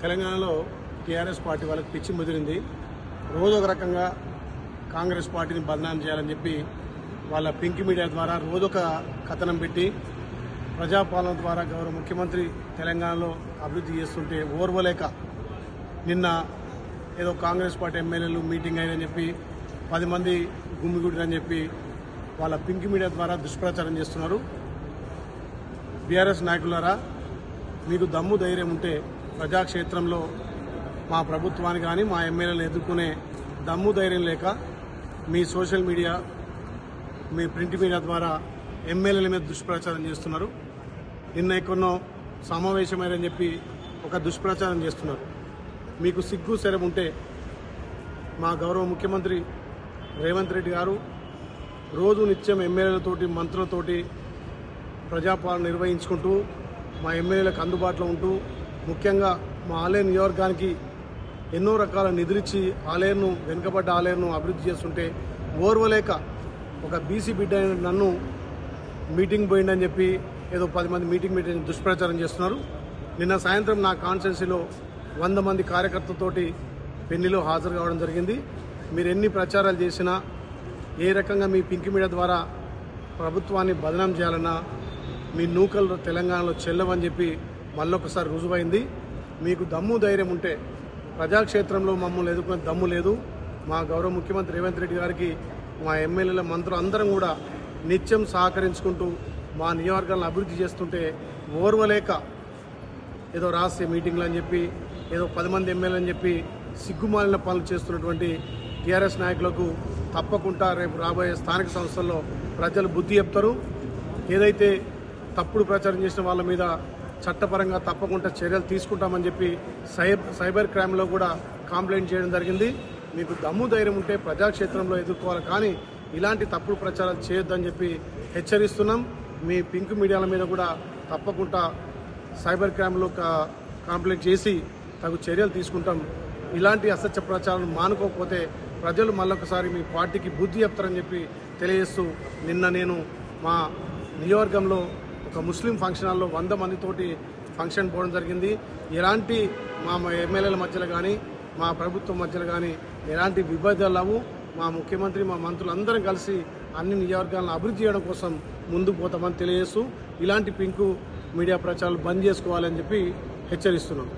తెలంగాణలో TRS party వాళ్ళకి పిచ్చి ముదిరింది. రోజు ఒక రకంగా కాంగ్రెస్ పార్టీని బదనాం చేయాలని చెప్పి వాళ్ళ పింక్ మీడియా ద్వారా రోజొక కథనం పెట్టి ప్రజాపాలన ద్వారా గౌరవ ముఖ్యమంత్రి తెలంగాణలో అభివృద్ధి చేస్తుంటే ఓర్వలేక నిన్న ఏదో కాంగ్రెస్ పార్టీ ఎమ్మెల్యేలు మీటింగ్ అయ్యని చెప్పి 10 మంది గుమ్మిగుడిరని చెప్పి వాళ్ళ పింక్ మీడియా ద్వారా దుష్ప్రచారం చేస్తున్నారు. బీఆర్ఎస్ నాయకులారా, మీకు దమ్ము ధైర్యం ఉంటే ప్రజాక్షేత్రంలో మా ప్రభుత్వాన్ని కానీ మా ఎమ్మెల్యేలను ఎదుర్కొనే దమ్ము ధైర్యం లేక మీ social media me print media ద్వారా ఎమ్మెల్యేల మీద దుష్ప్రచారం చేస్తున్నారు. నిన్న ఎక్కడో సమావేశమైనని చెప్పి ఒక దుష్ప్రచారం చేస్తున్నారు. మీకు సిగ్గు శరం ఉంటే మా గౌరవ ముఖ్యమంత్రి రేవంత్ రెడ్డి గారు రోజు నిత్యం ఎమ్మెల్యేలతోటి మంత్రులతోటి ప్రజాపాలన నిర్వహించుకుంటూ మా ఎమ్మెల్యేలకు అందుబాటులో ఉంటూ ముఖ్యంగా మా ఆలేరు నియోజకవర్గానికి ఎన్నో రకాల నిధులిచ్చి ఆలేరును వెనుకబడ్డ ఆలేరును అభివృద్ధి చేస్తుంటే ఓర్వలేక ఒక బీసీ బిడ్డ నన్ను మీటింగ్ పోయిందని చెప్పి ఏదో 10 మంది మీటింగ్ దుష్ప్రచారం చేస్తున్నారు. నిన్న సాయంత్రం నా కాన్స్టిట్యున్సీలో 100 మంది కార్యకర్తలతోటి పెళ్లిలో హాజరు కావడం జరిగింది. మీరు ఎన్ని ప్రచారాలు చేసినా ఏ రకంగా మీ పింక్ మీడియా ద్వారా ప్రభుత్వాన్ని బదనాం చేయాలన్నా మీ నూకలు తెలంగాణలో చెల్లవని చెప్పి మళ్ళొకసారి రుజువైంది. మీకు దమ్ము ధైర్యం ఉంటే ప్రజాక్షేత్రంలో మమ్మల్ని ఎదుర్కొనే దమ్ము లేదు. మా గౌరవ ముఖ్యమంత్రి రేవంత్ రెడ్డి గారికి మా ఎమ్మెల్యేల మంత్రులు అందరం కూడా నిత్యం సహకరించుకుంటూ మా నియోజకవర్గాలను అభివృద్ధి చేస్తుంటే ఓర్వలేక ఏదో రాష్ట్రీయ మీటింగ్లు అని చెప్పి ఏదో 10 మంది ఎమ్మెల్యేలు అని చెప్పి సిగ్గుమాలిన పనులు చేస్తున్నటువంటి టీఆర్ఎస్ నాయకులకు తప్పకుండా రేపు రాబోయే స్థానిక సంస్థల్లో ప్రజలు బుద్ధి చెప్తారు. ఏదైతే తప్పుడు ప్రచారం చేసిన వాళ్ళ మీద చట్టపరంగా తప్పకుండా చర్యలు తీసుకుంటామని చెప్పి సైబర్ క్రైమ్లో కూడా కంప్లైంట్ చేయడం జరిగింది. మీకు దమ్ము ధైర్యం ఉంటే ప్రజాక్షేత్రంలో ఎదుర్కోవాలి, కానీ ఇలాంటి తప్పుడు ప్రచారాలు చేయొద్దని చెప్పి హెచ్చరిస్తున్నాం. మీ పింక్ మీడియాల మీద కూడా తప్పకుండా సైబర్ క్రైమ్లో కంప్లైంట్ చేసి తగు చర్యలు తీసుకుంటాం. ఇలాంటి అసత్య ప్రచారాలను మానుకోకపోతే ప్రజలు మళ్ళొకసారి మీ పార్టీకి బుద్ధి చెప్తారని చెప్పి తెలియజేస్తూ నిన్న నేను మా నియోజకవర్గంలో ఒక ముస్లిం ఫంక్షన్ హాల్లో 100 మందితోటి ఫంక్షన్ పోవడం జరిగింది. ఎలాంటి మా ఎమ్మెల్యేల మధ్యలో కానీ మా ప్రభుత్వం మధ్యలో కానీ ఎలాంటి విభేదాలు లేవు. మా ముఖ్యమంత్రి మా మంత్రులు అందరం కలిసి అన్ని నియోజకవర్గాలను అభివృద్ధి చేయడం కోసం ముందుకు పోతామని తెలియజేస్తూ ఇలాంటి పింకు మీడియా ప్రచారాలు బంద్ చేసుకోవాలని చెప్పి హెచ్చరిస్తున్నాం.